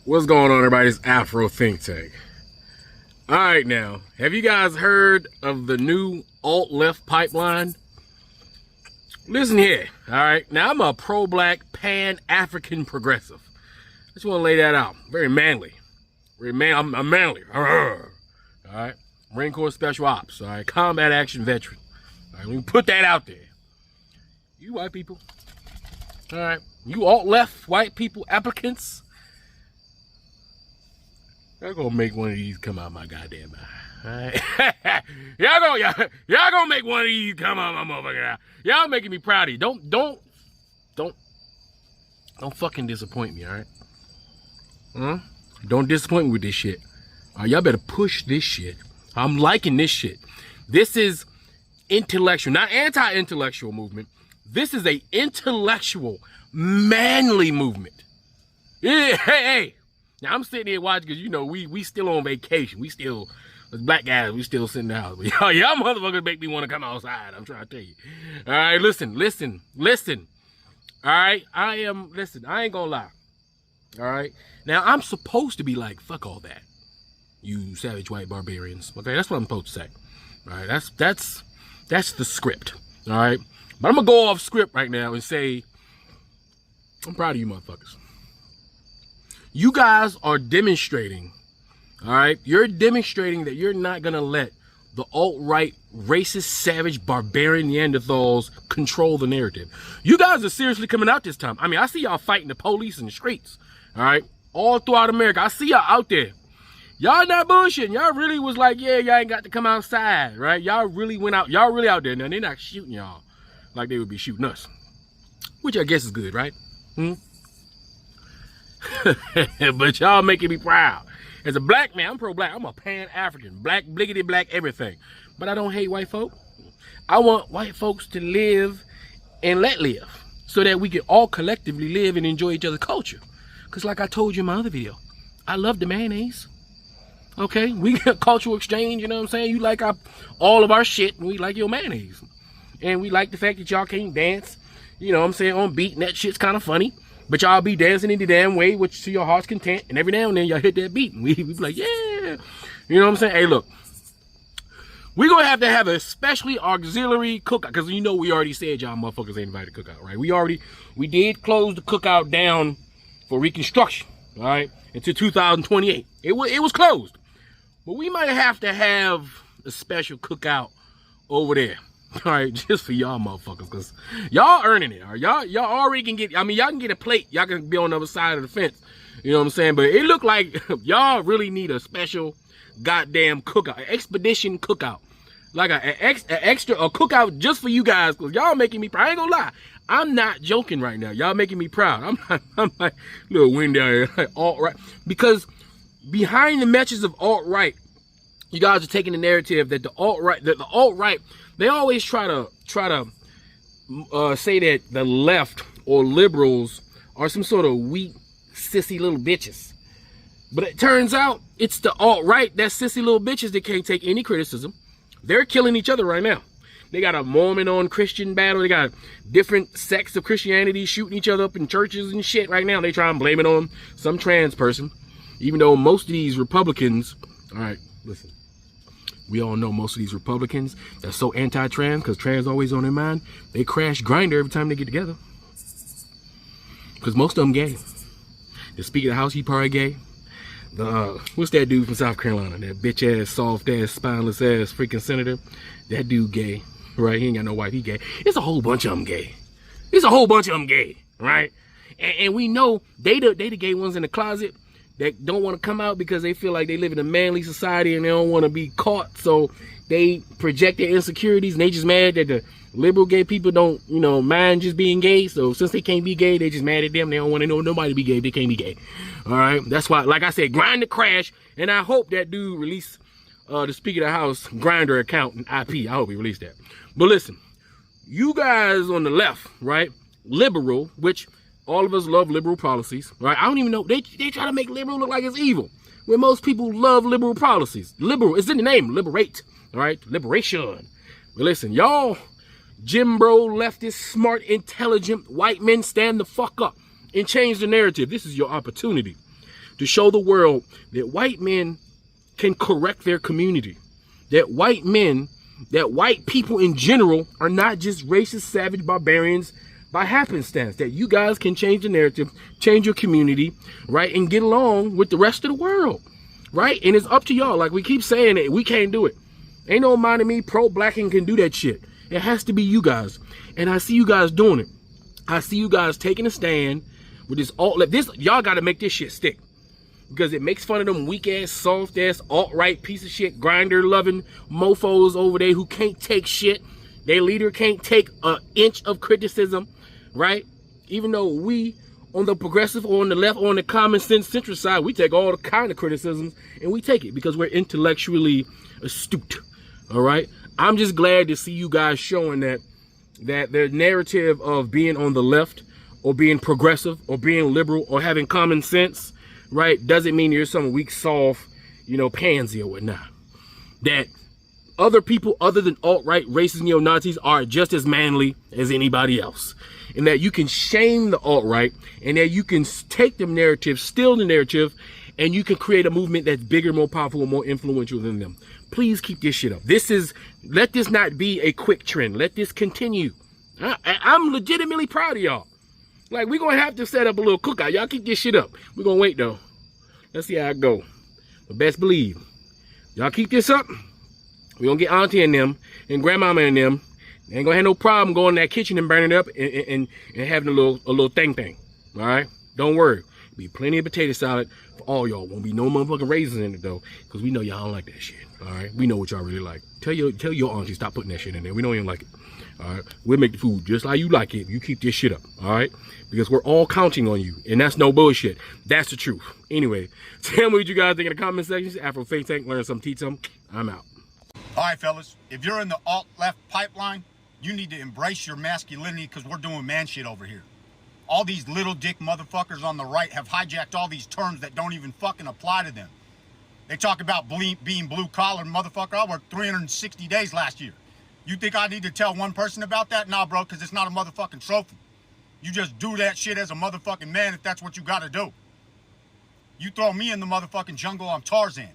What's going on, everybody? It's Afro Think Tank. All right, now, have you guys heard of the new alt-left pipeline? Listen here, all right? Now, I'm a pro-black, pan-African progressive. I just want to lay that out. Very manly. I'm manly. All right? Marine Corps Special Ops, all right? Combat action veteran. All right, let me put that out there. You white people, all right? You alt-left white people applicants, y'all gonna make one of these come out my goddamn eye. Alright? y'all gonna make one of these come out my motherfucking eye. Y'all making me proud of you. Don't fucking disappoint me, alright? Don't disappoint me with this shit. Y'all better push this shit. I'm liking this shit. This is intellectual, not anti-intellectual movement. This is a intellectual, manly movement. Yeah, hey. Now, I'm sitting here watching because, you know, we still on vacation. We still, as black guys, we still sitting in the house. But y'all motherfuckers make me want to come outside. I'm trying to tell you. All right, listen. All right, I ain't gonna lie. All right. Now, I'm supposed to be like, fuck all that, you savage white barbarians. Okay, that's what I'm supposed to say. All right, that's the script. All right. But I'm going to go off script right now and say, I'm proud of you motherfuckers. You guys are demonstrating, all right? You're demonstrating that you're not going to let the alt-right, racist, savage, barbarian Neanderthals control the narrative. You guys are seriously coming out this time. I mean, I see y'all fighting the police in the streets, all right? All throughout America. I see y'all out there. Y'all not bullshitting. Y'all really was like, yeah, y'all ain't got to come outside, right? Y'all really went out. Y'all really out there. Now, they're not shooting y'all like they would be shooting us, which I guess is good, right? But y'all making me proud. As a black man, I'm pro-black. I'm a pan-African, black, bliggity black, everything. But I don't hate white folk. I want white folks to live and let live so that we can all collectively live and enjoy each other's culture. Because like I told you in my other video, I love the mayonnaise. Okay? We got cultural exchange, you know what I'm saying? You like all of our shit, and we like your mayonnaise. And we like the fact that y'all can't dance, you know what I'm saying, on beat, and that shit's kind of funny. But y'all be dancing in the damn way, which to your heart's content. And every now and then y'all hit that beat. And we be like, yeah. You know what I'm saying? Hey, look. We're going to have a specially auxiliary cookout. Because you know we already said y'all motherfuckers ain't invited to cookout, right? We did close the cookout down for Reconstruction, all right? Until 2028. It was closed. But we might have to have a special cookout over there. All right, just for y'all motherfuckers, because y'all earning it. All right? Y'all already can get, I mean, y'all can get a plate. Y'all can be on the other side of the fence. You know what I'm saying? But it look like y'all really need a special goddamn cookout, an expedition cookout. Like an extra cookout just for you guys, because y'all making me proud. I ain't gonna lie. I'm not joking right now. Y'all making me proud. I'm like, little wind down here, like alt-right. Because behind the messages of alt-right, you guys are taking the narrative that the alt-right, they always try to say that the left or liberals are some sort of weak, sissy little bitches. But it turns out it's the alt-right, that sissy little bitches that can't take any criticism. They're killing each other right now. They got a Mormon on Christian battle. They got different sects of Christianity shooting each other up in churches and shit right now. They try and blame it on some trans person. Even though most of these Republicans, all right, listen. We all know most of these Republicans that's so anti-trans, because trans always on their mind, they crash Grindr every time they get together. Because most of them gay. The Speaker of the House, he probably gay. What's that dude from South Carolina? That bitch ass, soft ass, spineless ass freaking senator. That dude gay, right? He ain't got no wife, he gay. It's a whole bunch of them gay. Right? And we know they the gay ones in the closet that don't want to come out because they feel like they live in a manly society and they don't want to be caught. So they project their insecurities, and they just mad that the liberal gay people don't, you know, mind just being gay. So since they can't be gay, they just mad at them. They don't want to know nobody to be gay. They can't be gay. All right. That's why, like I said, grind the crash. And I hope that dude release the Speaker of the House Grindr account and IP. I hope he released that. But listen, you guys on the left, right? Liberal, which all of us love liberal policies, right? I don't even know. They try to make liberal look like it's evil, when most people love liberal policies. Liberal, it's in the name, liberate, all right? Liberation. But listen, y'all, Jim Bro, leftist, smart, intelligent white men, stand the fuck up and change the narrative. This is your opportunity to show the world that white men can correct their community. That white people in general are not just racist, savage barbarians by happenstance. That you guys can change the narrative, change your community, right? And get along with the rest of the world, right? And it's up to y'all. Like we keep saying it, we can't do it. Ain't no mind of me pro-blacking can do that shit. It has to be you guys. And I see you guys doing it. I see you guys taking a stand with this alt-left. Y'all got to make this shit stick. Because it makes fun of them weak-ass, soft-ass, alt-right piece of shit, grinder-loving mofos over there who can't take shit. Their leader can't take an inch of criticism, right? Even though we, on the progressive, or on the left, or on the common sense centrist side, we take all the kind of criticisms, and we take it because we're intellectually astute, all right? I'm just glad to see you guys showing that the narrative of being on the left, or being progressive, or being liberal, or having common sense, right, doesn't mean you're some weak, soft, pansy or whatnot. That other people other than alt-right, racist, neo-Nazis are just as manly as anybody else. And that you can shame the alt-right, and that you can take the narrative, steal the narrative, and you can create a movement that's bigger, more powerful, and more influential than them. Please keep this shit up. Let this not be a quick trend. Let this continue. I'm legitimately proud of y'all. Like, we're going to have to set up a little cookout. Y'all keep this shit up. We're going to wait, though. Let's see how it go. But best believe, y'all keep this up. We're going to get auntie and them and grandmama and them. They ain't going to have no problem going in that kitchen and burning it up and having a little thing. All right? Don't worry. Be plenty of potato salad for all y'all. Won't be no motherfucking raisins in it, though. Because we know y'all don't like that shit. All right? We know what y'all really like. Tell your auntie stop putting that shit in there. We don't even like it. All right, we'll make the food just like you like it. You keep this shit up, all right? Because we're all counting on you, and that's no bullshit. That's the truth. Anyway, tell me what you guys think in the comment section. Afro Think Tank, learn some, teach some. I'm out. All right, fellas, if you're in the alt-left pipeline, you need to embrace your masculinity because we're doing man shit over here. All these little dick motherfuckers on the right have hijacked all these terms that don't even fucking apply to them. They talk about being blue-collar, motherfucker. I worked 360 days last year. You think I need to tell one person about that? Nah, bro, because it's not a motherfucking trophy. You just do that shit as a motherfucking man if that's what you got to do. You throw me in the motherfucking jungle, I'm Tarzan.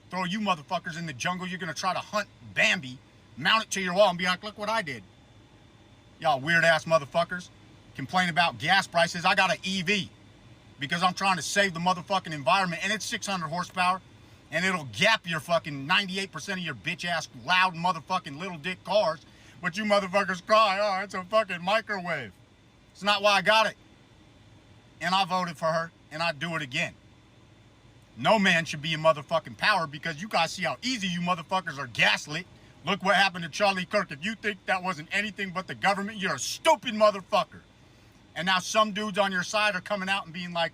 Throw you motherfuckers in the jungle, you're going to try to hunt Bambi, mount it to your wall and be like, look what I did. Y'all weird-ass motherfuckers complain about gas prices. I got an EV because I'm trying to save the motherfucking environment, and it's 600 horsepower. And it'll gap your fucking 98% of your bitch-ass loud motherfucking little dick cars. But you motherfuckers cry, oh, it's a fucking microwave. It's not why I got it. And I voted for her, and I'd do it again. No man should be in motherfucking power because you guys see how easy you motherfuckers are gaslit. Look what happened to Charlie Kirk. If you think that wasn't anything but the government, you're a stupid motherfucker. And now some dudes on your side are coming out and being like,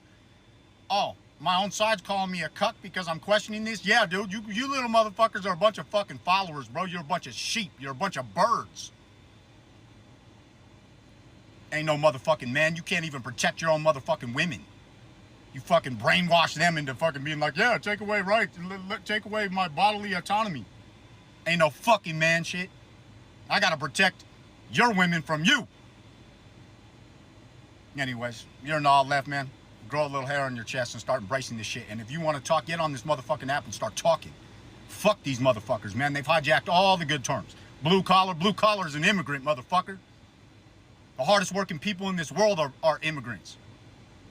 oh, my own side's calling me a cuck because I'm questioning this. Yeah, dude, you little motherfuckers are a bunch of fucking followers, bro. You're a bunch of sheep. You're a bunch of birds. Ain't no motherfucking man. You can't even protect your own motherfucking women. You fucking brainwash them into fucking being like, yeah, take away rights. Take away my bodily autonomy. Ain't no fucking man shit. I gotta protect your women from you. Anyways, you're an all left, man. Grow a little hair on your chest and start embracing this shit. And if you want to talk, get on this motherfucking app and start talking. Fuck these motherfuckers, man. They've hijacked all the good terms. Blue collar is an immigrant, motherfucker. The hardest working people in this world are immigrants.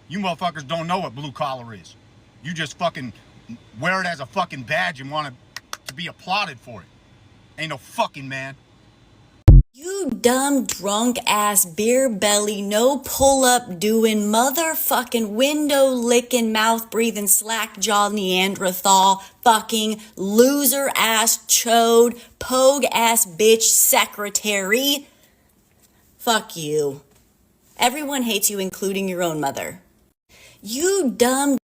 You motherfuckers don't know what blue collar is. You just fucking wear it as a fucking badge and want to be applauded for it. Ain't no fucking man. You dumb, drunk-ass, beer-belly, no-pull-up doing, motherfucking window-licking, mouth-breathing, slack-jawed Neanderthal, fucking loser-ass, chode, pogue-ass bitch secretary. Fuck you. Everyone hates you, including your own mother. You dumb...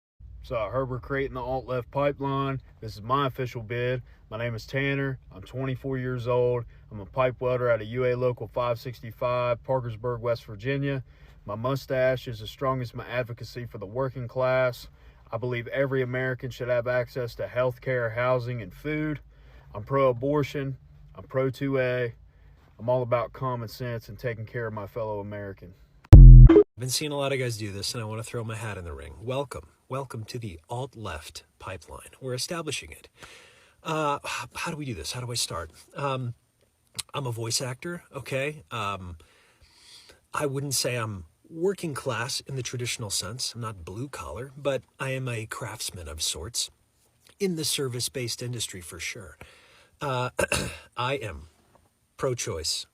So Herbert creating the alt-left pipeline. This is my official bid. My name is Tanner. I'm 24 years old. I'm a pipe welder at a UA Local 565, Parkersburg, West Virginia. My mustache is as strong as my advocacy for the working class. I believe every American should have access to health care, housing, and food. I'm pro-abortion. I'm pro-2A. I'm all about common sense and taking care of my fellow American. I've been seeing a lot of guys do this, and I want to throw my hat in the ring. Welcome. welcome to the alt-left pipeline. We're establishing it. How do we do this? How do I start? I'm a voice actor, okay? I wouldn't say I'm working class in the traditional sense. I'm not blue collar, but I am a craftsman of sorts in the service-based industry for sure. I am pro-choice,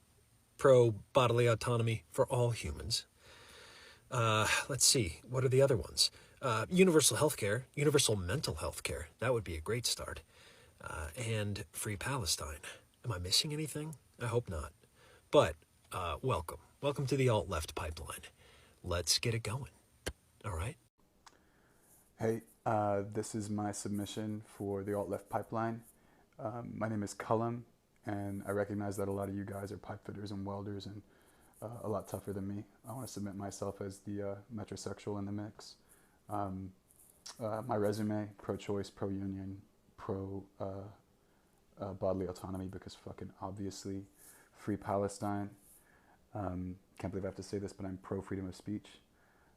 pro-bodily autonomy for all humans. Let's see, what are the other ones? Universal healthcare, universal mental health care. That would be a great start. And free Palestine. Am I missing anything? I hope not. But welcome. Welcome to the alt-left pipeline. Let's get it going. All right? Hey, this is my submission for the alt-left pipeline. My name is Cullum, and I recognize that a lot of you guys are pipe fitters and welders and a lot tougher than me. I want to submit myself as the metrosexual in the mix. My resume, pro-choice, pro-union, pro-bodily autonomy, because fucking obviously free Palestine. Can't believe I have to say this, but I'm pro-freedom of speech.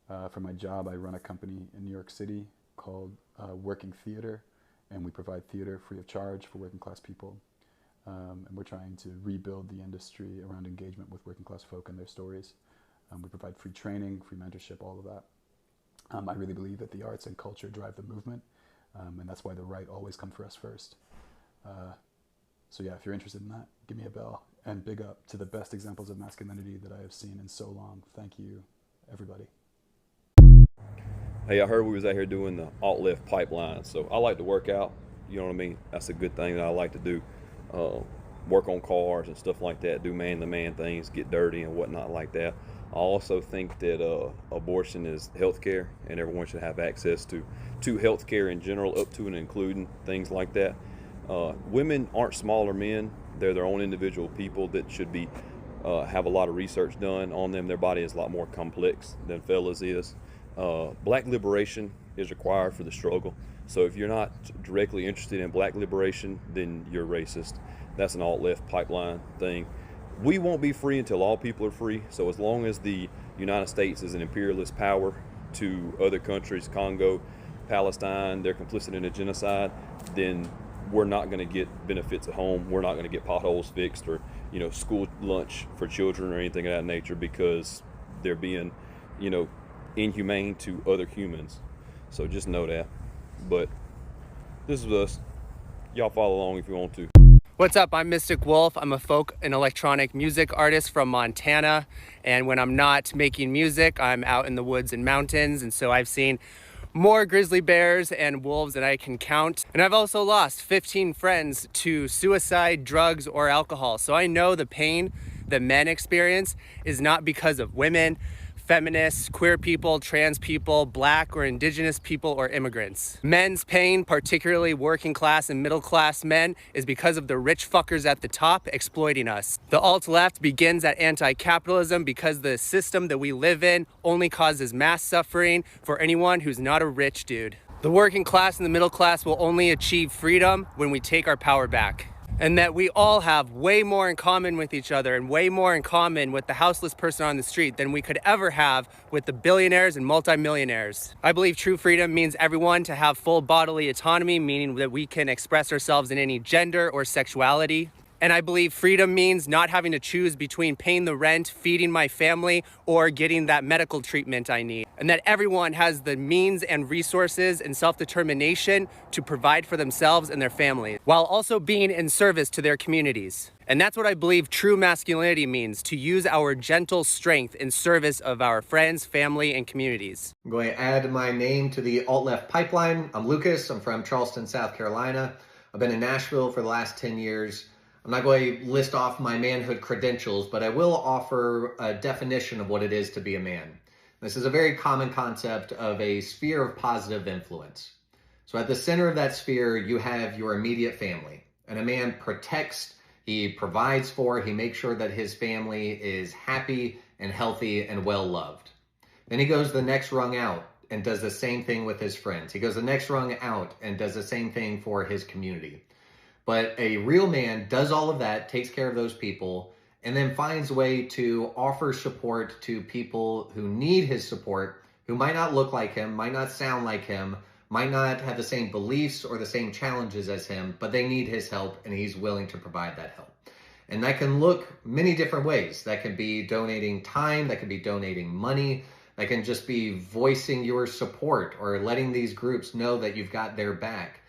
For my job, I run a company in New York City called Working Theater, and we provide theater free of charge for working class people. And we're trying to rebuild the industry around engagement with working class folk and their stories. We provide free training, free mentorship, all of that. I really believe that the arts and culture drive the movement, and that's why the right always come for us first. So yeah, if you're interested in that, give me a bell. And big up to the best examples of masculinity that I have seen in so long. Thank you, everybody. Hey, I heard we was out here doing the alt-left pipeline, so I like to work out, you know what I mean? That's a good thing that I like to do. Work on cars and stuff like that, do man-to-man things, get dirty and whatnot like that. I also think that abortion is healthcare, and everyone should have access to healthcare in general, up to and including things like that. Women aren't smaller men. They're their own individual people that should be have a lot of research done on them. Their body is a lot more complex than fellas is. Black liberation is required for the struggle. So if you're not directly interested in black liberation, then you're racist. That's an alt-left pipeline thing. We won't be free until all people are free. So as long as the United States is an imperialist power to other countries, Congo, Palestine, they're complicit in a genocide, then we're not going to get benefits at home. We're not going to get potholes fixed or, school lunch for children or anything of that nature, because they're being, inhumane to other humans. So just know that. But this is us. Y'all follow along if you want to. What's up? I'm Mystic Wolf. I'm a folk and electronic music artist from Montana. And when I'm not making music, I'm out in the woods and mountains. And so I've seen more grizzly bears and wolves than I can count. And I've also lost 15 friends to suicide, drugs, or alcohol. So I know the pain that men experience is not because of women, feminists, queer people, trans people, black or indigenous people, or immigrants. Men's pain, particularly working class and middle class men, is because of the rich fuckers at the top exploiting us. The alt-left begins at anti-capitalism because the system that we live in only causes mass suffering for anyone who's not a rich dude. The working class and the middle class will only achieve freedom when we take our power back. And that we all have way more in common with each other and way more in common with the houseless person on the street than we could ever have with the billionaires and multimillionaires. I believe true freedom means everyone to have full bodily autonomy, meaning that we can express ourselves in any gender or sexuality. And I believe freedom means not having to choose between paying the rent, feeding my family, or getting that medical treatment I need. And that everyone has the means and resources and self-determination to provide for themselves and their families, while also being in service to their communities. And that's what I believe true masculinity means, to use our gentle strength in service of our friends, family, and communities. I'm going to add my name to the alt-left pipeline. I'm Lucas. I'm from Charleston, South Carolina. I've been in Nashville for the last 10 years. I'm not going to list off my manhood credentials, but I will offer a definition of what it is to be a man. This is a very common concept of a sphere of positive influence. So at the center of that sphere, you have your immediate family. And a man protects, he provides for, he makes sure that his family is happy and healthy and well loved. Then he goes the next rung out and does the same thing with his friends. He goes the next rung out and does the same thing for his community. But a real man does all of that, takes care of those people, and then finds a way to offer support to people who need his support, who might not look like him, might not sound like him, might not have the same beliefs or the same challenges as him, but they need his help and he's willing to provide that help. And that can look many different ways. That can be donating time, that can be donating money, that can just be voicing your support or letting these groups know that you've got their back.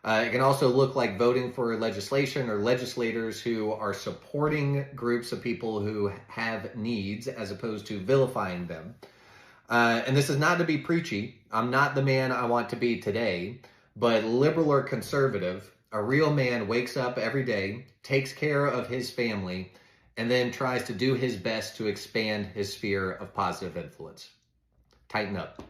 It can also look like voting for legislation or legislators who are supporting groups of people who have needs as opposed to vilifying them. And this is not to be preachy. I'm not the man I want to be today, but liberal or conservative, a real man wakes up every day, takes care of his family, and then tries to do his best to expand his sphere of positive influence. Tighten up.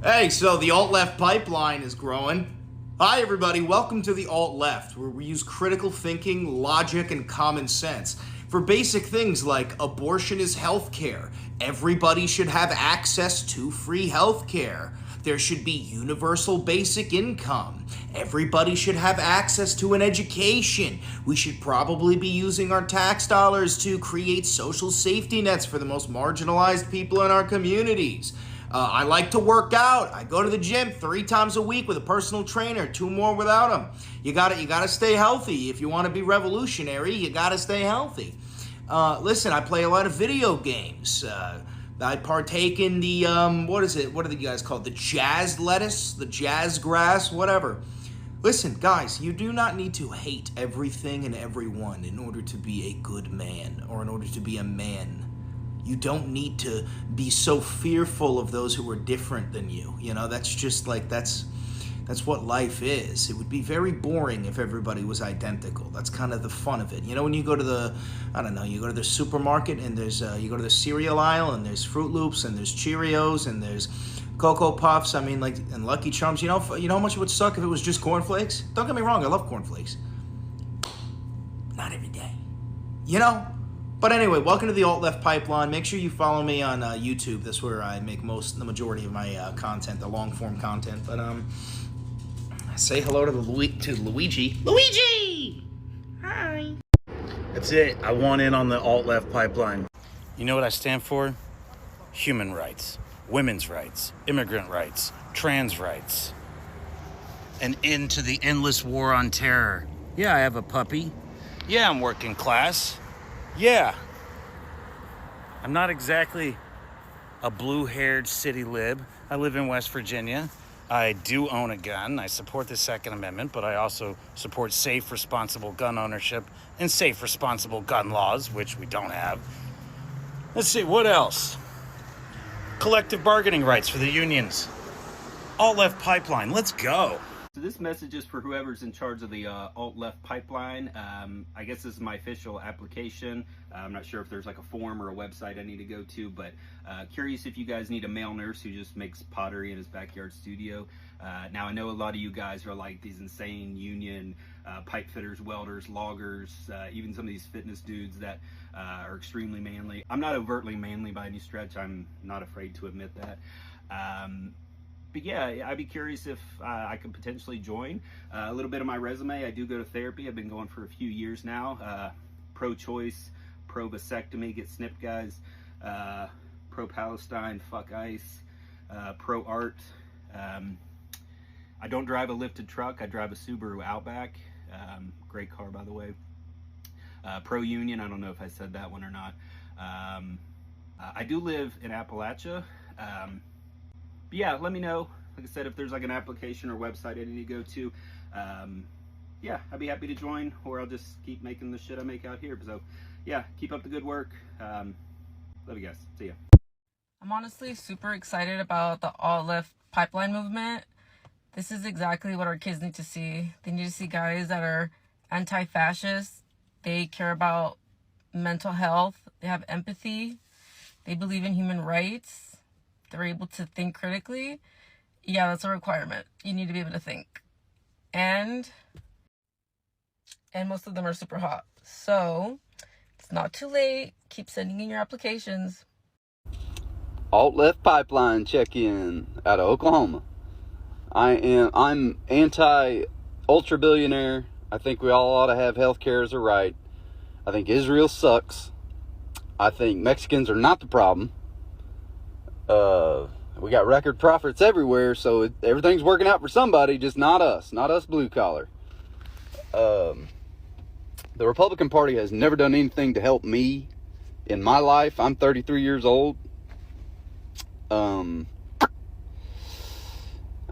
Hey, so the alt-left pipeline is growing. Hi, everybody. Welcome to the alt-left, where we use critical thinking, logic, and common sense for basic things like abortion is healthcare. Everybody should have access to free healthcare. There should be universal basic income. Everybody should have access to an education. We should probably be using our tax dollars to create social safety nets for the most marginalized people in our communities. I like to work out. I go to the gym 3 times a week with a personal trainer, 2 more without him. You gotta stay healthy. If you want to be revolutionary, you gotta stay healthy. Listen, I play a lot of video games. I partake in the, what are the guys called? The jazz lettuce, the jazz grass, whatever. Listen, guys, you do not need to hate everything and everyone in order to be a good man or in order to be a man. You don't need to be so fearful of those who are different than you. You know, that's just like, that's what life is. It would be very boring if everybody was identical. That's kind of the fun of it. You know, when you go to the, you go to the supermarket and there's, you go to the cereal aisle and there's Fruit Loops and there's Cheerios and there's Cocoa Puffs. I mean, like, and Lucky Charms. You know how much it would suck if it was just cornflakes? Don't get me wrong, I love cornflakes. Not every day. You know? But anyway, welcome to the alt-left pipeline. Make sure you follow me on YouTube. That's where I make the majority of my content, the long-form content. But say hello to Luigi. Luigi! Hi. That's it. I want in on the alt-left pipeline. You know what I stand for? Human rights, women's rights, immigrant rights, trans rights. An end to the endless war on terror. Yeah, I have a puppy. Yeah, I'm working class. Yeah. I'm not exactly a blue-haired city lib. I live in West Virginia. I do own a gun. I support the Second Amendment, but I also support safe, responsible gun ownership and safe, responsible gun laws, which we don't have. Let's see, what else? Collective bargaining rights for the unions. Alt-left pipeline, let's go. So this message is for whoever's in charge of the alt-left pipeline. I guess this is my official application. I'm not sure if there's like a form or a website I need to go to, but curious if you guys need a male nurse who just makes pottery in his backyard studio. Now I know a lot of you guys are like these insane union pipe fitters, welders, loggers, even some of these fitness dudes that are extremely manly. I'm not overtly manly by any stretch. I'm not afraid to admit that. But yeah, I'd be curious if I could potentially join. A little bit of my resume, I do go to therapy. I've been going for a few years now. Pro-choice, pro-vasectomy, get snipped, guys. Pro-Palestine, fuck ICE. Pro-art. I don't drive a lifted truck. I drive a Subaru Outback. Great car, by the way. Pro-union, I don't know if I said that one or not. I do live in Appalachia. But yeah, let me know, like I said, if there's like an application or website I need to go to. Yeah, I'd be happy to join, or I'll just keep making the shit I make out here. So yeah, keep up the good work. Love you guys. See ya. I'm honestly super excited about the alt-left pipeline movement. This is exactly what our kids need to see. They need to see guys that are anti-fascist. They care about mental health. They have empathy. They believe in human rights. They're able to think critically. Yeah, that's a requirement. You need to be able to think. And most of them are super hot. So it's not too late. Keep sending in your applications. Alt-left pipeline check-in out of Oklahoma. I'm anti-ultra billionaire. I think we all ought to have health care as a right. I think Israel sucks. I think Mexicans are not the problem. We got record profits everywhere, so everything's working out for somebody, just not us blue collar. The Republican Party has never done anything to help me in my life. I'm 33 years old. I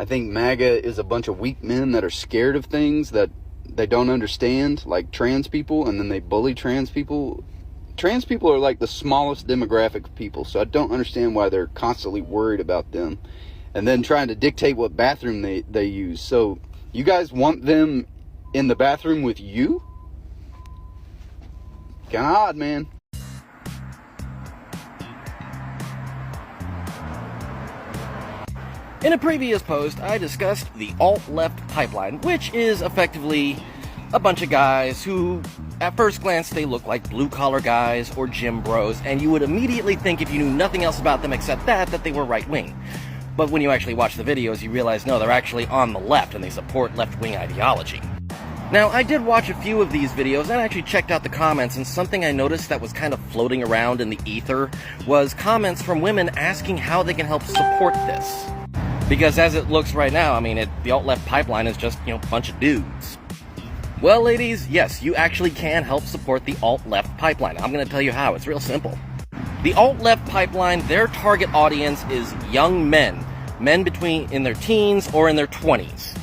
think MAGA is a bunch of weak men that are scared of things that they don't understand, like trans people, and then they bully trans people. Trans people are like the smallest demographic of people, so I don't understand why they're constantly worried about them and then trying to dictate what bathroom they use. So you guys want them in the bathroom with you? Kind of odd, man. In a previous post, I discussed the alt-left pipeline, which is effectively a bunch of guys who, at first glance, they look like blue-collar guys or gym bros, and you would immediately think, if you knew nothing else about them except that they were right-wing. But when you actually watch the videos, you realize, no, they're actually on the left, and they support left-wing ideology. Now, I did watch a few of these videos, and I actually checked out the comments, and something I noticed that was kind of floating around in the ether was comments from women asking how they can help support this. Because as it looks right now, I mean, the alt-left pipeline is just, a bunch of dudes. Well, ladies, yes, you actually can help support the alt-left pipeline. I'm going to tell you how. It's real simple. The alt-left pipeline, their target audience is young men. Men in their teens or in their 20s.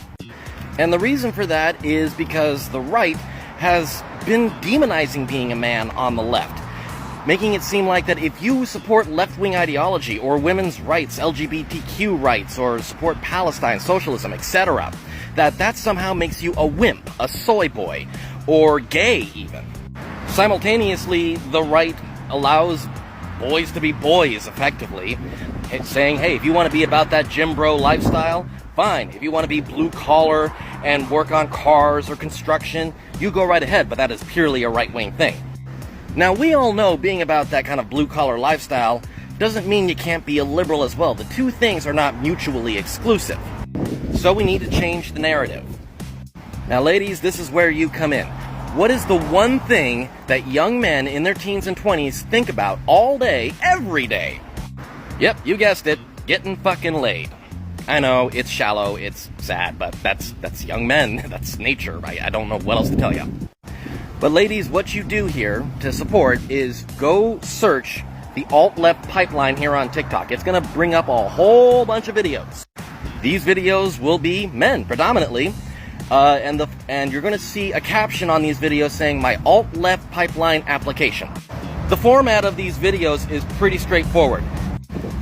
And the reason for that is because the right has been demonizing being a man on the left, making it seem like that if you support left-wing ideology or women's rights, LGBTQ rights, or support Palestine, socialism, etc., that somehow makes you a wimp, a soy boy, or gay even. Simultaneously, the right allows boys to be boys, effectively, saying, hey, if you want to be about that gym bro lifestyle, fine. If you want to be blue-collar and work on cars or construction, you go right ahead, but that is purely a right-wing thing. Now, we all know being about that kind of blue-collar lifestyle doesn't mean you can't be a liberal as well. The two things are not mutually exclusive. So we need to change the narrative. Now, ladies, this is where you come in. What is the one thing that young men in their teens and 20s think about all day, every day? Yep, you guessed it. Getting fucking laid. I know, it's shallow, it's sad, but that's young men. That's nature. I don't know what else to tell you. But ladies, what you do here to support is go search the alt-left pipeline here on TikTok. It's going to bring up a whole bunch of videos. These videos will be men, predominantly, and you're going to see a caption on these videos saying, my alt-left pipeline application. The format of these videos is pretty straightforward.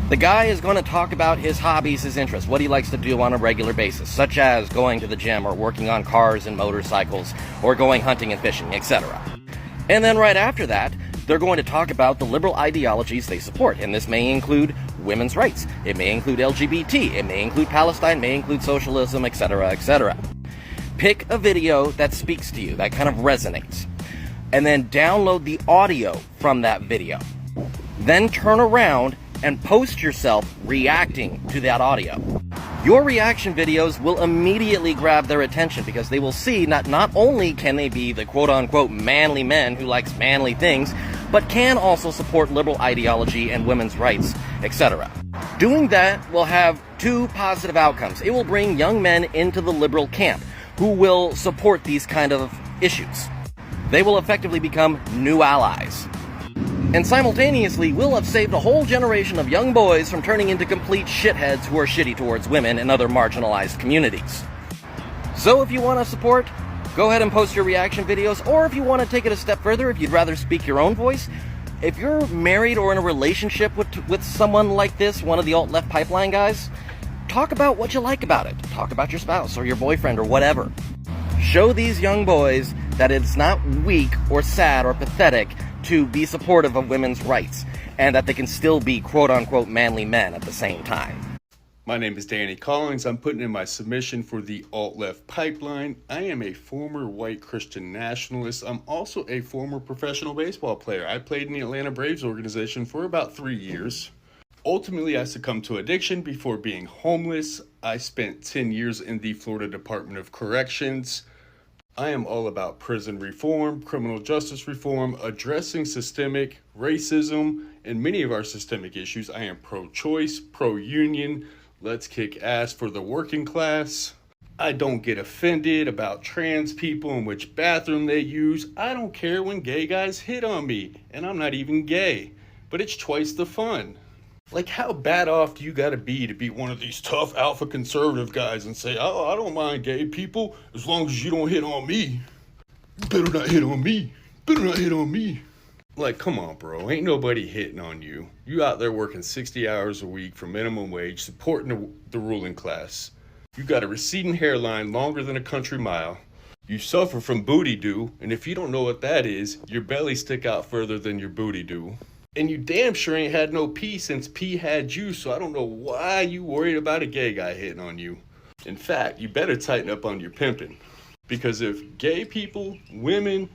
The guy is going to talk about his hobbies, his interests, what he likes to do on a regular basis, such as going to the gym or working on cars and motorcycles or going hunting and fishing, etc. And then right after that, they're going to talk about the liberal ideologies they support, and this may include women's rights, it may include LGBT, it may include Palestine, may include socialism, etc., etc. Pick a video that speaks to you, that kind of resonates, and then download the audio from that video. Then turn around and post yourself reacting to that audio. Your reaction videos will immediately grab their attention because they will see not only can they be the quote-unquote manly men who likes manly things, but can also support liberal ideology and women's rights, etc. Doing that will have two positive outcomes. It will bring young men into the liberal camp who will support these kind of issues. They will effectively become new allies. And simultaneously, we'll have saved a whole generation of young boys from turning into complete shitheads who are shitty towards women and other marginalized communities. So if you want to support, go ahead and post your reaction videos, or if you want to take it a step further, if you'd rather speak your own voice, if you're married or in a relationship with someone like this, one of the alt-left pipeline guys, talk about what you like about it. Talk about your spouse or your boyfriend or whatever. Show these young boys that it's not weak or sad or pathetic to be supportive of women's rights, and that they can still be quote-unquote manly men at the same time. My name is Danny Collins. I'm putting in my submission for the alt-left pipeline. I am a former white Christian nationalist. I'm also a former professional baseball player. I played in the Atlanta Braves organization for about 3 years. Ultimately, I succumbed to addiction before being homeless. I spent 10 years in the Florida Department of Corrections. I am all about prison reform, criminal justice reform, addressing systemic racism and many of our systemic issues. I am pro-choice, pro-union, let's kick ass for the working class. I don't get offended about trans people and which bathroom they use. I don't care when gay guys hit on me, and I'm not even gay, but it's twice the fun. Like, how bad off do you gotta be one of these tough alpha conservative guys and say, oh, I don't mind gay people as long as you don't hit on me. You better not hit on me. Better not hit on me. Like, come on, bro. Ain't nobody hitting on you. You out there working 60 hours a week for minimum wage, supporting the ruling class. You got a receding hairline longer than a country mile. You suffer from booty do, and if you don't know what that is, your belly stick out further than your booty do. And you damn sure ain't had no pee since pee had you, so I don't know why you worried about a gay guy hitting on you. In fact, you better tighten up on your pimping. Because if gay people, women,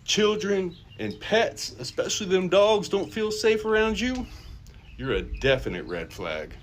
children, and pets, especially them dogs, don't feel safe around you, you're a definite red flag.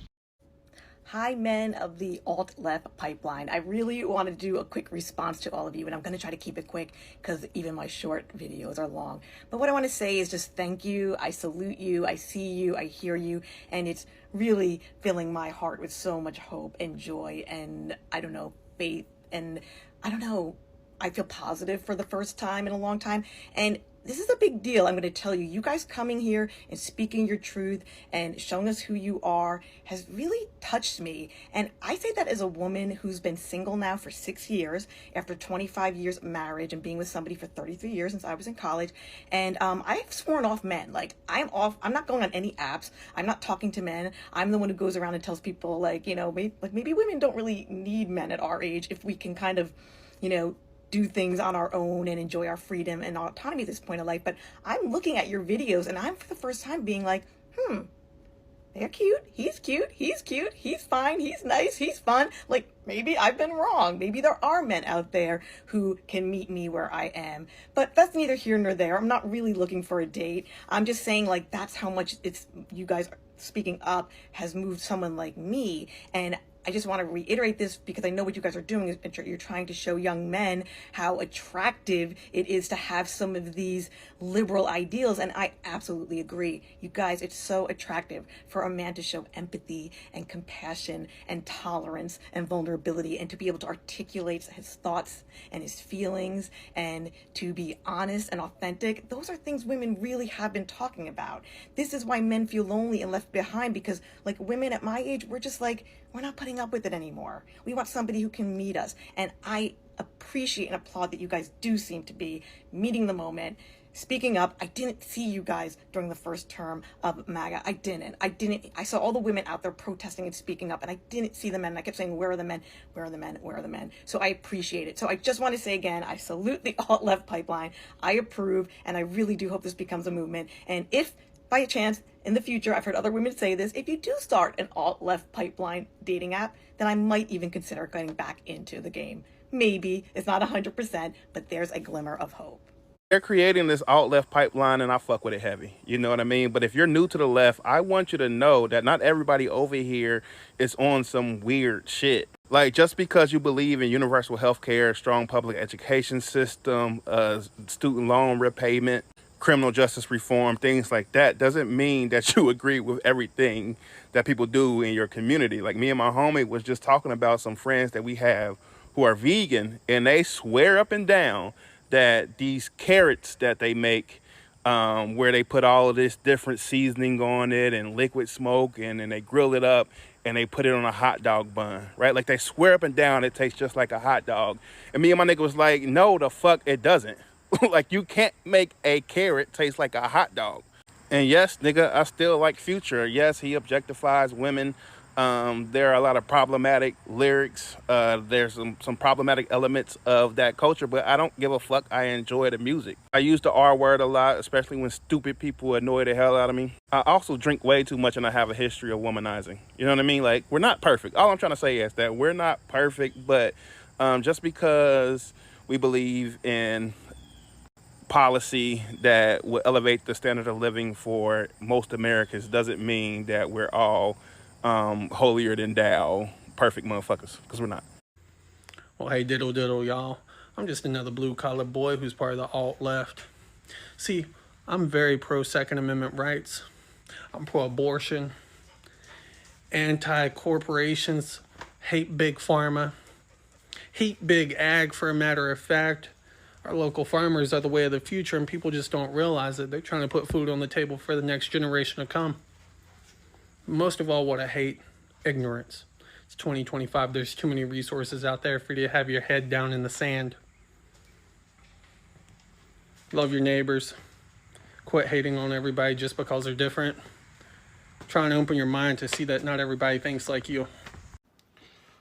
Hi, men of the alt-left pipeline. I really want to do a quick response to all of you, and I'm going to try to keep it quick because even my short videos are long. But what I want to say is just thank you. I salute you. I see you. I hear you. And it's really filling my heart with so much hope and joy and, I don't know, faith. And I don't know, I feel positive for the first time in a long time. And this is a big deal. I'm going to tell you, you guys coming here and speaking your truth and showing us who you are has really touched me. And I say that as a woman who's been single now for 6 years after 25 years of marriage and being with somebody for 33 years since I was in college. And I've sworn off men. Like, I'm not going on any apps. I'm not talking to men. I'm the one who goes around and tells people, like, you know, maybe women don't really need men at our age if we can kind of, you know, do things on our own and enjoy our freedom and autonomy at this point of life. But I'm looking at your videos and I'm for the first time being like, they're cute, he's cute, he's fine, he's nice, he's fun. Like, maybe I've been wrong. Maybe there are men out there who can meet me where I am. But that's neither here nor there. I'm not really looking for a date. I'm just saying, like, that's how much you guys speaking up has moved someone like me. And I just want to reiterate this because I know what you guys are doing is you're trying to show young men how attractive it is to have some of these liberal ideals. And I absolutely agree. You guys, it's so attractive for a man to show empathy and compassion and tolerance and vulnerability and to be able to articulate his thoughts and his feelings and to be honest and authentic. Those are things women really have been talking about. This is why men feel lonely and left behind because, like, women at my age, we're just like, we're not putting up with it anymore. We want somebody who can meet us. And I appreciate and applaud that you guys do seem to be meeting the moment, speaking up. I didn't see you guys during the first term of MAGA. I didn't. I saw all the women out there protesting and speaking up, and I didn't see the men. And I kept saying, where are the men? Where are the men? Where are the men? So I appreciate it. So I just want to say again, I salute the alt-left pipeline. I approve, and I really do hope this becomes a movement. And if by a chance, in the future, I've heard other women say this, if you do start an alt-left pipeline dating app, then I might even consider getting back into the game. Maybe. It's not 100%, but there's a glimmer of hope. They're creating this alt-left pipeline, and I fuck with it heavy. You know what I mean? But if you're new to the left, I want you to know that not everybody over here is on some weird shit. Like, just because you believe in universal health care, strong public education system, student loan repayment, criminal justice reform, things like that, doesn't mean that you agree with everything that people do in your community. Like, me and my homie was just talking about some friends that we have who are vegan, and they swear up and down that these carrots that they make, where they put all of this different seasoning on it and liquid smoke, and then they grill it up and they put it on a hot dog bun, right? Like, they swear up and down it tastes just like a hot dog. And me and my nigga was like, no, the fuck it doesn't. Like, you can't make a carrot taste like a hot dog. And yes, nigga, I still like Future. Yes, he objectifies women. There are a lot of problematic lyrics. There's some problematic elements of that culture, but I don't give a fuck. I enjoy the music. I use the R word a lot, especially when stupid people annoy the hell out of me. I also drink way too much, and I have a history of womanizing. You know what I mean? Like, we're not perfect. All I'm trying to say is that we're not perfect, but just because we believe in policy that will elevate the standard of living for most Americans doesn't mean that we're all holier than thou perfect motherfuckers, because we're not. Well, hey, diddle diddle, y'all. I'm just another blue-collar boy who's part of the alt-left. See, I'm very pro-Second Amendment rights. I'm pro-abortion, anti-corporations, hate big pharma, hate big ag. For a matter of fact, our local farmers are the way of the future, and people just don't realize it. They're trying to put food on the table for the next generation to come. Most of all, what I hate, ignorance. It's 2025. There's too many resources out there for you to have your head down in the sand. Love your neighbors. Quit hating on everybody just because they're different. Trying to open your mind to see that not everybody thinks like you.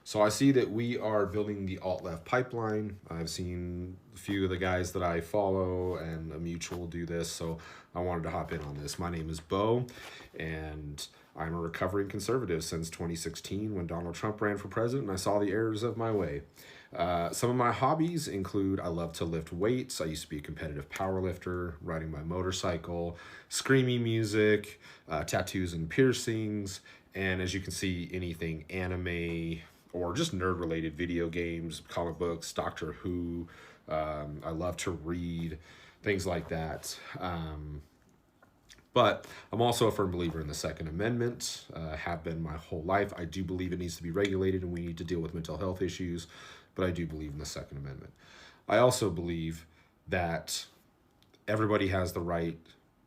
So I see that we are building the alt-left pipeline. I've seen a few of the guys that I follow and a mutual do this, so I wanted to hop in on this. My name is Bo, and I'm a recovering conservative since 2016 when Donald Trump ran for president, and I saw the errors of my way. Some of my hobbies include I love to lift weights. I used to be a competitive power lifter, riding my motorcycle, screaming music, tattoos and piercings, and as you can see, anything anime or just nerd-related video games, comic books, Doctor Who. I love to read, things like that. But I'm also a firm believer in the Second Amendment, have been my whole life. I do believe it needs to be regulated and we need to deal with mental health issues, but I do believe in the Second Amendment. I also believe that everybody has the right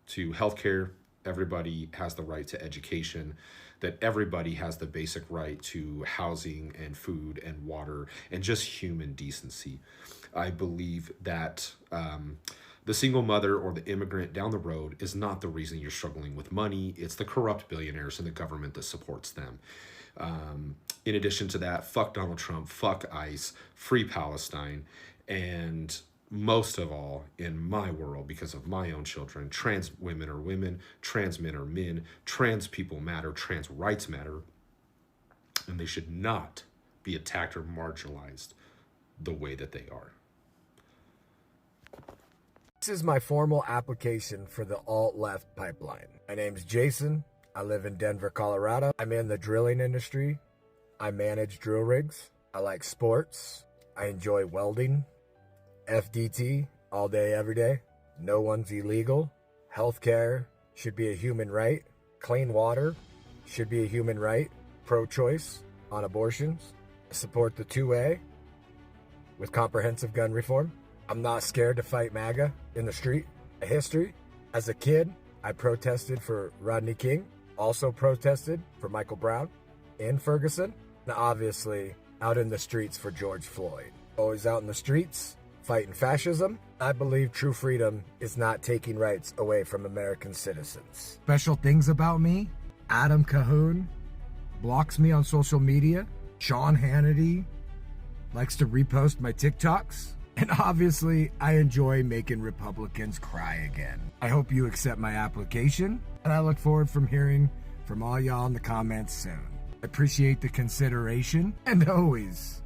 to healthcare, everybody has the right to education, that everybody has the basic right to housing and food and water and just human decency. I believe that the single mother or the immigrant down the road is not the reason you're struggling with money. It's the corrupt billionaires and the government that supports them. In addition to that, fuck Donald Trump, fuck ICE, free Palestine, and most of all, in my world, because of my own children, trans women are women, trans men are men, trans people matter, trans rights matter, and they should not be attacked or marginalized the way that they are. This is my formal application for the alt-left pipeline. My name's Jason. I live in Denver, Colorado. I'm in the drilling industry. I manage drill rigs. I like sports. I enjoy welding. FDT, all day, every day. No one's illegal. Healthcare should be a human right. Clean water should be a human right. Pro-choice on abortions. I support the 2A with comprehensive gun reform. I'm not scared to fight MAGA in the street. A history. As a kid, I protested for Rodney King. Also protested for Michael Brown in Ferguson. And obviously, out in the streets for George Floyd. Always out in the streets, fighting fascism. I believe true freedom is not taking rights away from American citizens. Special things about me: Adam Cahoon blocks me on social media. Sean Hannity likes to repost my TikToks. And obviously, I enjoy making Republicans cry again. I hope you accept my application, and I look forward from hearing from all y'all in the comments soon. I appreciate the consideration, and always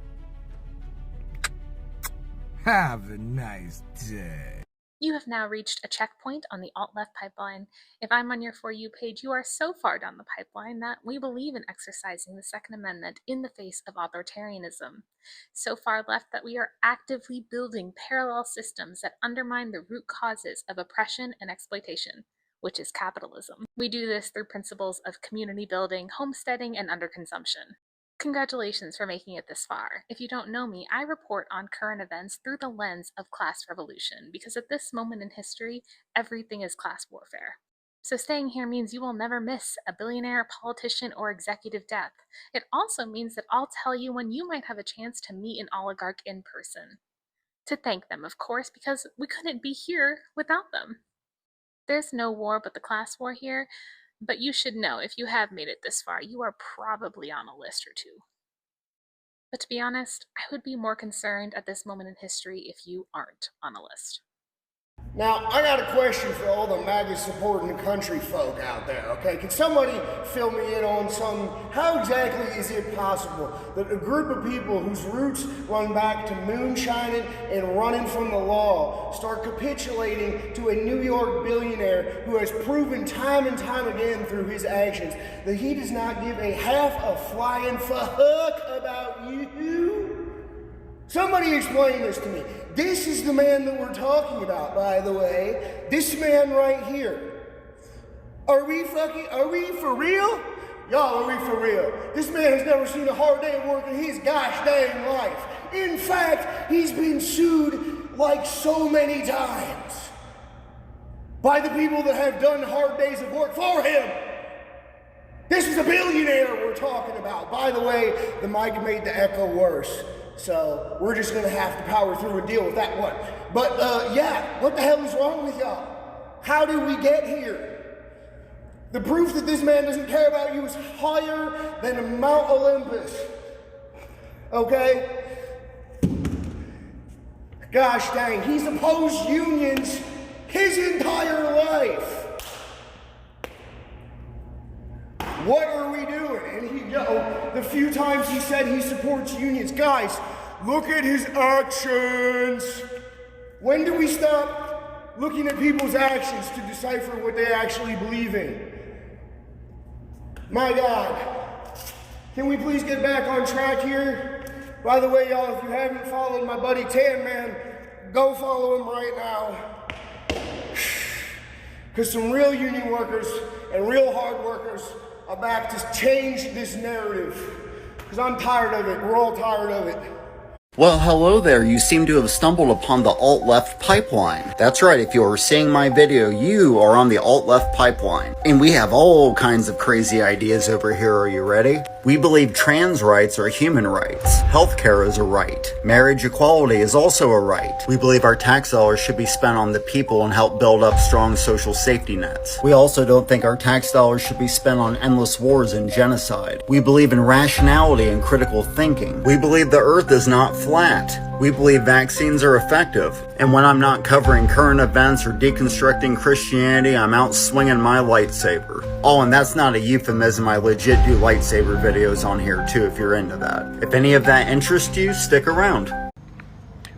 have a nice day. You have now reached a checkpoint on the alt-left pipeline. If I'm on your For You page, you are so far down the pipeline that we believe in exercising the Second Amendment in the face of authoritarianism. So far left that we are actively building parallel systems that undermine the root causes of oppression and exploitation, which is capitalism. We do this through principles of community building, homesteading, and underconsumption. Congratulations for making it this far. If you don't know me, I report on current events through the lens of class revolution, because at this moment in history, everything is class warfare. So staying here means you will never miss a billionaire, politician, or executive death. It also means that I'll tell you when you might have a chance to meet an oligarch in person. To thank them, of course, because we couldn't be here without them. There's no war but the class war here, but you should know if you have made it this far, you are probably on a list or two. But to be honest, I would be more concerned at this moment in history if you aren't on a list. Now, I got a question for all the MAGA supporting country folk out there, okay? Can somebody fill me in on something? How exactly is it possible that a group of people whose roots run back to moonshining and running from the law start capitulating to a New York billionaire who has proven time and time again through his actions that he does not give a half a flying fuck about you? Somebody explain this to me. This is the man that we're talking about, by the way. This man right here. Are we for real? Y'all, are we for real? This man has never seen a hard day of work in his gosh dang life. In fact, he's been sued like so many times by the people that have done hard days of work for him. This is a billionaire we're talking about. By the way, the mic made the echo worse, so we're just gonna have to power through and deal with that one. But yeah, what the hell is wrong with y'all? How did we get here? The proof that this man doesn't care about you is higher than Mount Olympus. Okay? Gosh dang, he's opposed unions his entire life. What are we doing? And the few times he said he supports unions, guys, look at his actions. When do we stop looking at people's actions to decipher what they actually believe in? My God, can we please get back on track here? By the way, y'all, if you haven't followed my buddy Tan Man, go follow him right now. Because some real union workers and real hard workers are back to change this narrative. Because I'm tired of it. We're all tired of it. Well, hello there. You seem to have stumbled upon the alt-left pipeline. That's right, if you are seeing my video, you are on the alt-left pipeline. And we have all kinds of crazy ideas over here. Are you ready? We believe trans rights are human rights. Healthcare is a right. Marriage equality is also a right. We believe our tax dollars should be spent on the people and help build up strong social safety nets. We also don't think our tax dollars should be spent on endless wars and genocide. We believe in rationality and critical thinking. We believe the earth is not flat. We believe vaccines are effective. And when I'm not covering current events or deconstructing Christianity, I'm out swinging my lightsaber. Oh, and that's not a euphemism. I legit do lightsaber videos on here too if you're into that. If any of that interests you, stick around.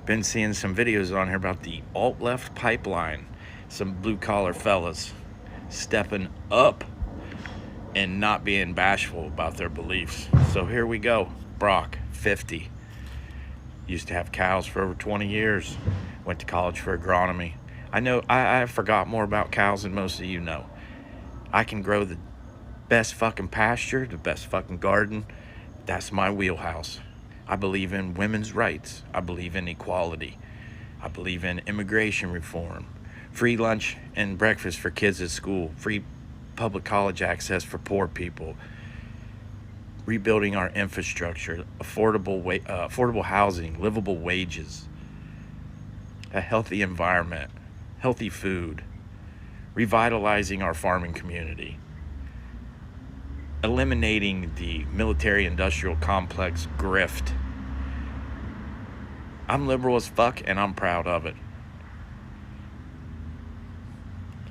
Been seeing some videos on here about the alt-left pipeline. Some blue-collar fellas stepping up and not being bashful about their beliefs. So here we go. Brock, 50. Used to have cows for over 20 years. Went to college for agronomy. I forgot more about cows than most of you know. I can grow the best fucking pasture, the best fucking garden. That's my wheelhouse. I believe in women's rights. I believe in equality. I believe in immigration reform. Free lunch and breakfast for kids at school. Free public college access for poor people. Rebuilding our infrastructure, affordable housing, livable wages, a healthy environment, healthy food, revitalizing our farming community, eliminating the military-industrial complex grift. I'm liberal as fuck, and I'm proud of it.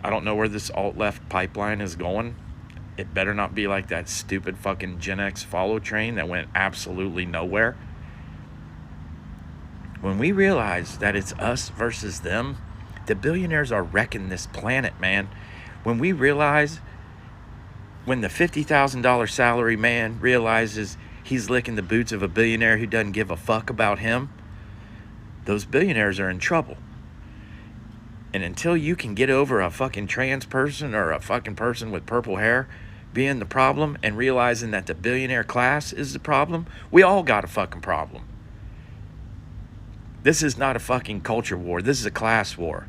I don't know where this alt-left pipeline is going. It better not be like that stupid fucking Gen X follow train that went absolutely nowhere. When we realize that it's us versus them, the billionaires are wrecking this planet, man. When we realize, when the $50,000 salary man realizes he's licking the boots of a billionaire who doesn't give a fuck about him, those billionaires are in trouble. And until you can get over a fucking trans person or a fucking person with purple hair being the problem and realizing that the billionaire class is the problem, we all got a fucking problem. This is not a fucking culture war. This is a class war.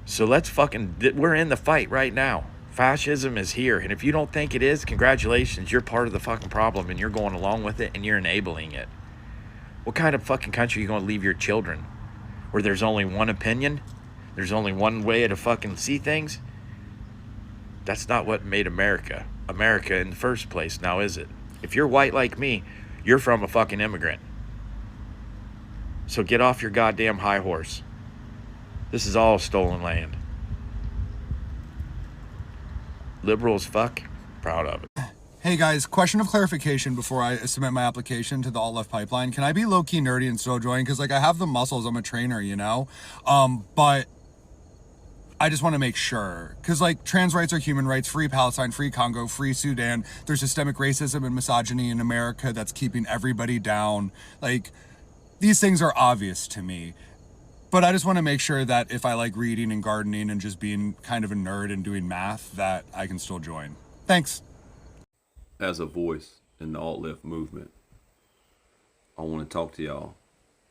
So let's we're in the fight right now. Fascism is here. And if you don't think it is, congratulations. You're part of the fucking problem and you're going along with it and you're enabling it. What kind of fucking country are you going to leave your children? Where there's only one opinion? There's only one way to fucking see things? That's not what made America in the first place, now is it? If you're white like me, you're from a fucking immigrant. So get off your goddamn high horse. This is all stolen land. Liberal as fuck, proud of it. Hey guys, question of clarification before I submit my application to the alt-left pipeline. Can I be low-key nerdy and still join? Because like I have the muscles, I'm a trainer, you know? But I just want to make sure. Because like trans rights are human rights, free Palestine, free Congo, free Sudan. There's systemic racism and misogyny in America that's keeping everybody down. Like, these things are obvious to me. But I just want to make sure that if I like reading and gardening and just being kind of a nerd and doing math, that I can still join. Thanks. As a voice in the alt-left movement, I want to talk to y'all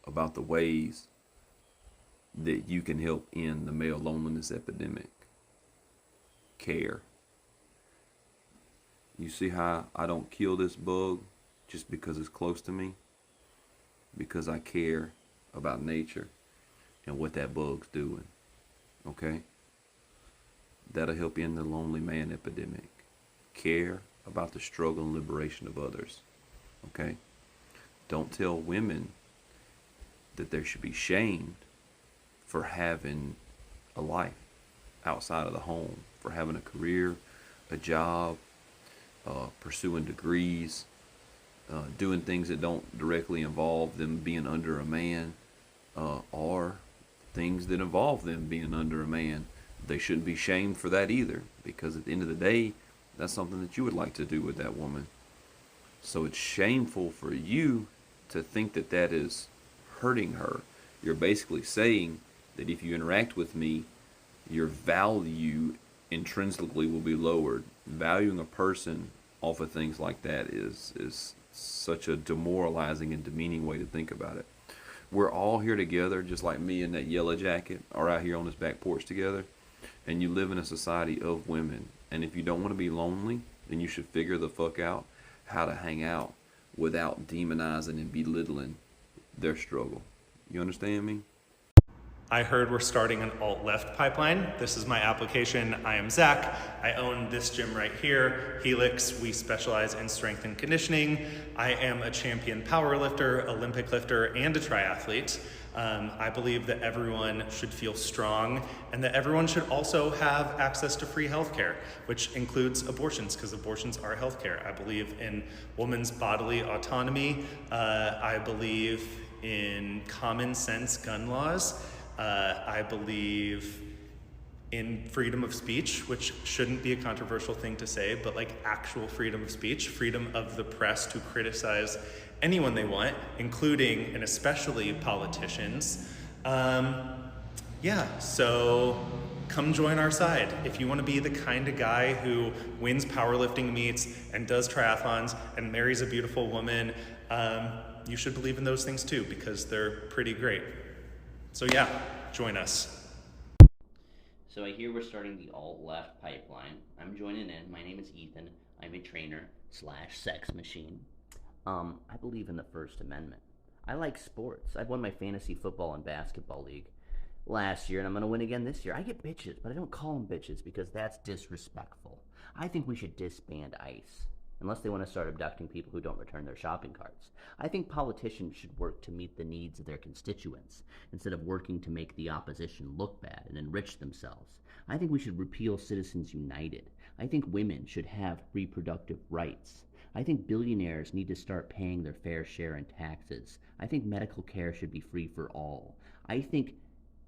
about the ways that you can help end the male loneliness epidemic. Care. You see how I don't kill this bug just because it's close to me? Because I care about nature and what that bug's doing. Okay? That'll help end the lonely man epidemic. Care about the struggle and liberation of others. Okay? Don't tell women that they should be shamed for having a life outside of the home, for having a career, a job, pursuing degrees, doing things that don't directly involve them being under a man, or things that involve them being under a man. They shouldn't be shamed for that either, because at the end of the day, that's something that you would like to do with that woman. So it's shameful for you to think that that is hurting her. You're basically saying that if you interact with me, your value intrinsically will be lowered. Valuing a person off of things like that is such a demoralizing and demeaning way to think about it. We're all here together, just like me and that yellow jacket are out here on this back porch together, and you live in a society of women. And if you don't want to be lonely, then you should figure the fuck out how to hang out without demonizing and belittling their struggle. You understand me? I heard we're starting an alt-left pipeline. This is my application. I am Zach. I own this gym right here, Helix. We specialize in strength and conditioning. I am a champion power lifter, Olympic lifter, and a triathlete. I believe that everyone should feel strong and that everyone should also have access to free healthcare, which includes abortions, because abortions are healthcare. I believe in women's bodily autonomy. I believe in common sense gun laws. I believe in freedom of speech, which shouldn't be a controversial thing to say, but like actual freedom of speech, freedom of the press to criticize anyone they want, including and especially politicians. Yeah, so come join our side. If you want to be the kind of guy who wins powerlifting meets and does triathlons and marries a beautiful woman, you should believe in those things too, because they're pretty great. So yeah, join us. So I hear we're starting the alt-left pipeline. I'm joining in. My name is Ethan. I'm a trainer / sex machine. I believe in the First Amendment. I like sports. I've won my fantasy football and basketball league last year, and I'm going to win again this year. I get bitches, but I don't call them bitches because that's disrespectful. I think we should disband ICE, unless they want to start abducting people who don't return their shopping carts. I think politicians should work to meet the needs of their constituents, instead of working to make the opposition look bad and enrich themselves. I think we should repeal Citizens United. I think women should have reproductive rights. I think billionaires need to start paying their fair share in taxes. I think medical care should be free for all. I think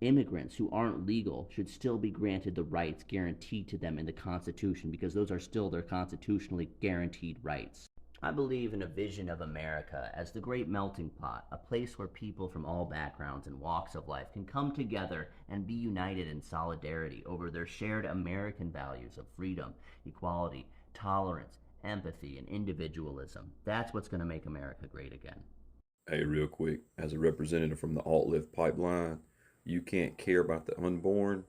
immigrants who aren't legal should still be granted the rights guaranteed to them in the Constitution, because those are still their constitutionally guaranteed rights. I believe in a vision of America as the great melting pot, a place where people from all backgrounds and walks of life can come together and be united in solidarity over their shared American values of freedom, equality, tolerance, empathy, and individualism. That's what's going to make America great again. Hey, real quick, as a representative from the alt-left pipeline, you can't care about the unborn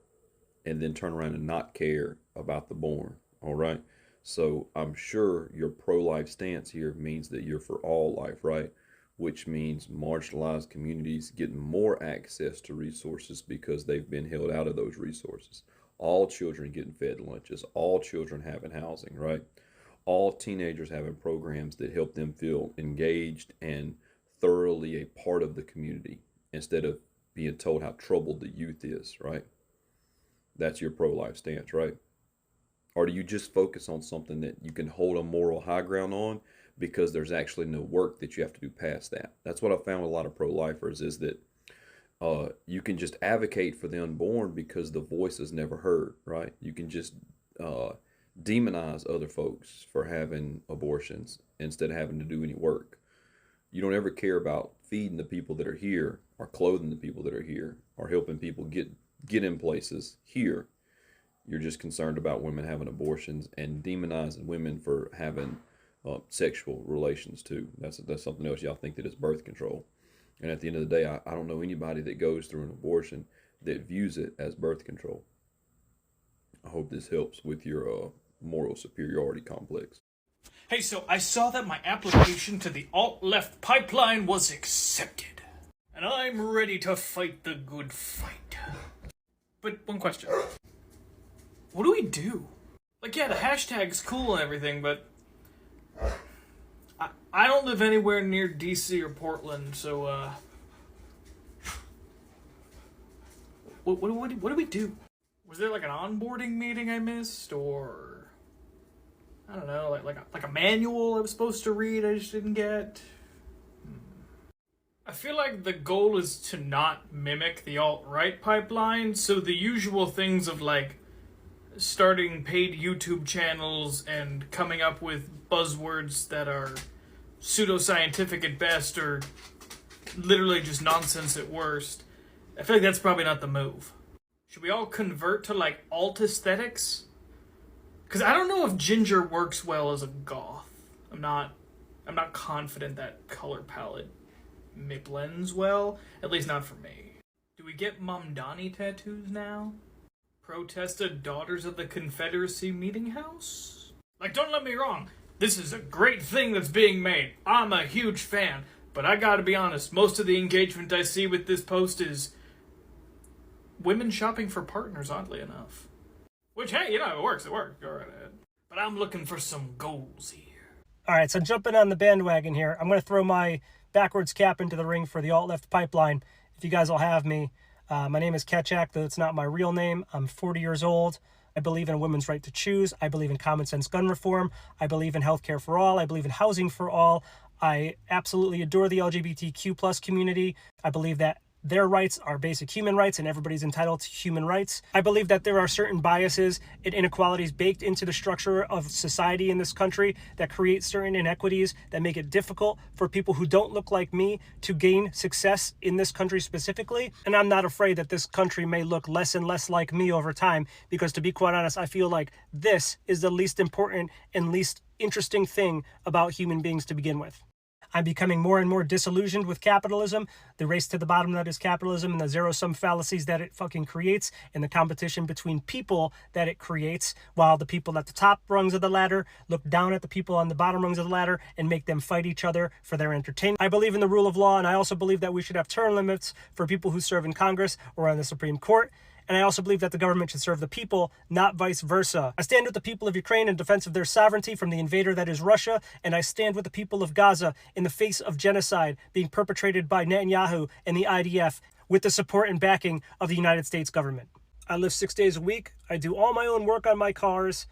and then turn around and not care about the born, all right? So I'm sure your pro-life stance here means that you're for all life, right? Which means marginalized communities getting more access to resources because they've been held out of those resources. All children getting fed lunches, all children having housing, right? All teenagers having programs that help them feel engaged and thoroughly a part of the community instead of being told how troubled the youth is, right? That's your pro-life stance, right? Or do you just focus on something that you can hold a moral high ground on because there's actually no work that you have to do past that? That's what I found with a lot of pro-lifers, is that you can just advocate for the unborn because the voice is never heard, right? You can just demonize other folks for having abortions instead of having to do any work. You don't ever care about feeding the people that are here, or clothing the people that are here, or helping people get in places here. You're just concerned about women having abortions and demonizing women for having sexual relations too. That's something else. Y'all think that it's birth control. And at the end of the day, I don't know anybody that goes through an abortion that views it as birth control. I hope this helps with your moral superiority complex. Hey, so I saw that my application to the alt-left pipeline was accepted. And I'm ready to fight the good fight. But one question. What do we do? Like, yeah, the hashtag's cool and everything, but I don't live anywhere near DC or Portland, so what do we do? Was there like an onboarding meeting I missed, or I don't know, like a manual I was supposed to read I just didn't get? I feel like the goal is to not mimic the alt-right pipeline, so the usual things of like starting paid YouTube channels and coming up with buzzwords that are pseudoscientific at best or literally just nonsense at worst. I feel like that's probably not the move. Should we all convert to like alt aesthetics? Because I don't know if ginger works well as a goth. I'm not confident that color palette blends well, at least not for me. Do we get Mamdani tattoos now? Protested Daughters of the Confederacy meeting house? Like, don't let me wrong. This is a great thing that's being made. I'm a huge fan. But I gotta be honest, most of the engagement I see with this post is women shopping for partners, oddly enough. Which, hey, you know, it works. Go right ahead. But I'm looking for some goals here. All right, so jumping on the bandwagon here, I'm going to throw my backwards cap into the ring for the alt-left pipeline, if you guys will have me. My name is Ketchak, though it's not my real name. I'm 40 years old. I believe in women's right to choose. I believe in common sense gun reform. I believe in healthcare for all. I believe in housing for all. I absolutely adore the LGBTQ plus community. I believe that their rights are basic human rights and everybody's entitled to human rights. I believe that there are certain biases and inequalities baked into the structure of society in this country that create certain inequities that make it difficult for people who don't look like me to gain success in this country specifically. And I'm not afraid that this country may look less and less like me over time, because to be quite honest, I feel like this is the least important and least interesting thing about human beings to begin with. I'm becoming more and more disillusioned with capitalism, the race to the bottom that is capitalism, and the zero-sum fallacies that it fucking creates, and the competition between people that it creates, while the people at the top rungs of the ladder look down at the people on the bottom rungs of the ladder and make them fight each other for their entertainment. I believe in the rule of law, and I also believe that we should have term limits for people who serve in Congress or on the Supreme Court. And I also believe that the government should serve the people, not vice versa. I stand with the people of Ukraine in defense of their sovereignty from the invader that is Russia, and I stand with the people of Gaza in the face of genocide being perpetrated by Netanyahu and the IDF with the support and backing of the United States government. I live 6 days a week. I do all my own work on my cars.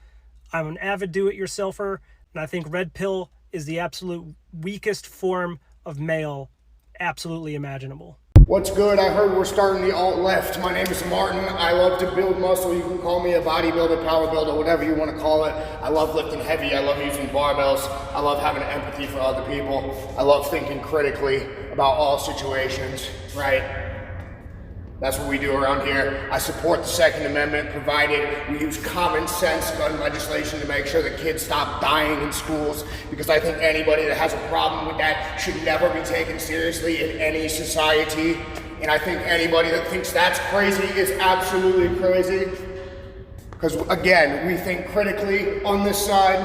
I'm an avid do-it-yourselfer, and I think red pill is the absolute weakest form of male absolutely imaginable. What's good? I heard we're starting the alt-left. My name is Martin. I love to build muscle. You can call me a bodybuilder, power builder, whatever you want to call it. I love lifting heavy. I love using barbells. I love having empathy for other people. I love thinking critically about all situations, right? That's what we do around here. I support the Second Amendment, provided we use common sense gun legislation to make sure that kids stop dying in schools, because I think anybody that has a problem with that should never be taken seriously in any society. And I think anybody that thinks that's crazy is absolutely crazy. Because again, we think critically on this side,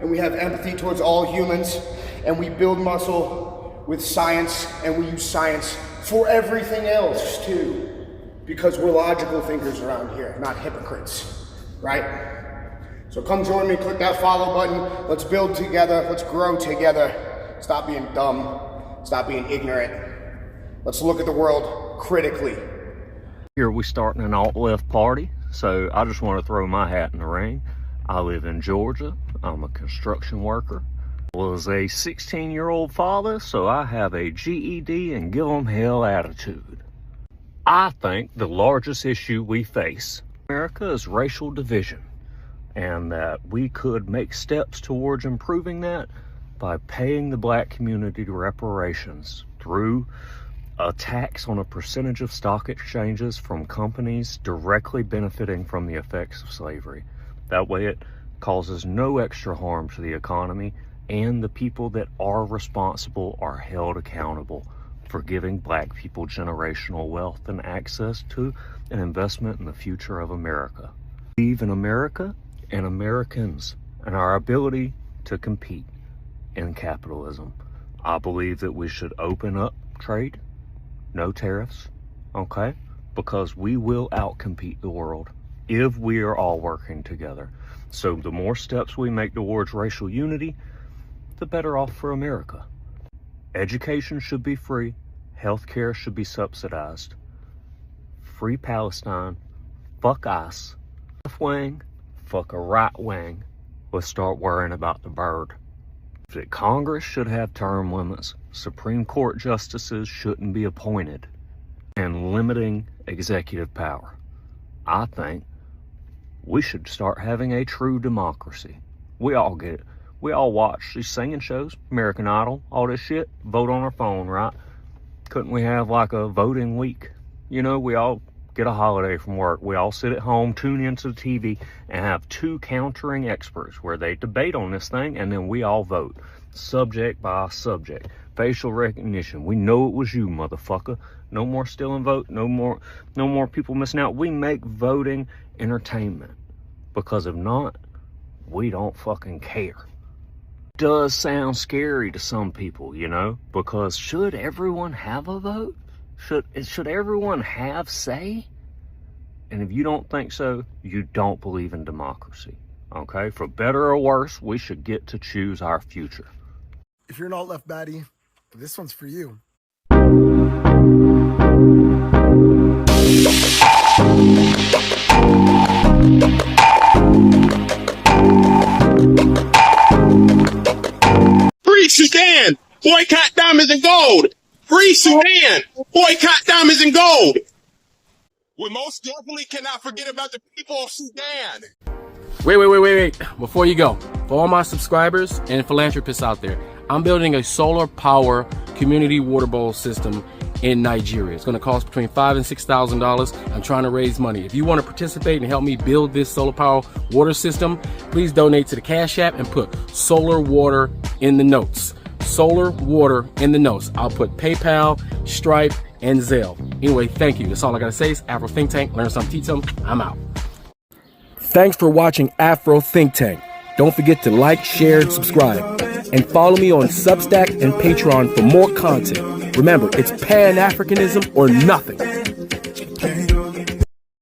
and we have empathy towards all humans, and we build muscle with science, and we use science for everything else too, because we're logical thinkers around here, not hypocrites, right? So come join me, click that follow button. Let's build together, let's grow together. Stop being dumb, stop being ignorant. Let's look at the world critically. Here we starting an alt-left party, so I just want to throw my hat in the ring. I live in Georgia. I'm a construction worker. Was a 16-year-old father, so I have a GED and give 'em hell attitude. I think the largest issue we face in America is racial division, and that we could make steps towards improving that by paying the black community reparations. through a tax on a percentage of stock exchanges from companies directly benefiting from the effects of slavery. That way it causes no extra harm to the economy, and the people that are responsible are held accountable for giving black people generational wealth and access to an investment in the future of America. I believe in America and Americans and our ability to compete in capitalism. I believe that we should open up trade, no tariffs, okay? Because we will outcompete the world if we are all working together. So the more steps we make towards racial unity, the better off for America. Education should be free. Healthcare should be subsidized. Free Palestine. Fuck ICE. Left wing. Fuck a right wing. Let's start worrying about the bird. That Congress should have term limits. Supreme Court justices shouldn't be appointed. And limiting executive power. I think we should start having a true democracy. We all get it. We all watch these singing shows, American Idol, all this shit, vote on our phone, right? Couldn't we have like a voting week? You know, we all get a holiday from work. We all sit at home, tune into the TV, and have two countering experts where they debate on this thing, and then we all vote, subject by subject. Facial recognition. We know it was you, motherfucker. No more stealing vote. No more people missing out. We make voting entertainment, because if not, we don't fucking care. Does sound scary to some people, you know, because should everyone have a vote? Should everyone have say? And if you don't think so, you don't believe in democracy. Okay? For better or worse, we should get to choose our future. If you're an alt-left baddie, this one's for you. Free Sudan! Boycott diamonds and gold! Free Sudan! Boycott diamonds and gold! We most definitely cannot forget about the people of Sudan! Wait. Before you go, for all my subscribers and philanthropists out there, I'm building a solar power community water bowl system in Nigeria. It's going to cost between $5,000 and $6,000. I'm trying to raise money. If you want to participate and help me build this solar power water system, please donate to the Cash App and put solar water in the notes. Solar water in the notes. I'll put PayPal, Stripe, and Zelle. Anyway, thank you. That's all I got to say. It's Afro Think Tank. Learn something, teach something. I'm out. Thanks for watching Afro Think Tank. Don't forget to like, share, and subscribe. And follow me on Substack and Patreon for more content. Remember, it's Pan-Africanism or nothing.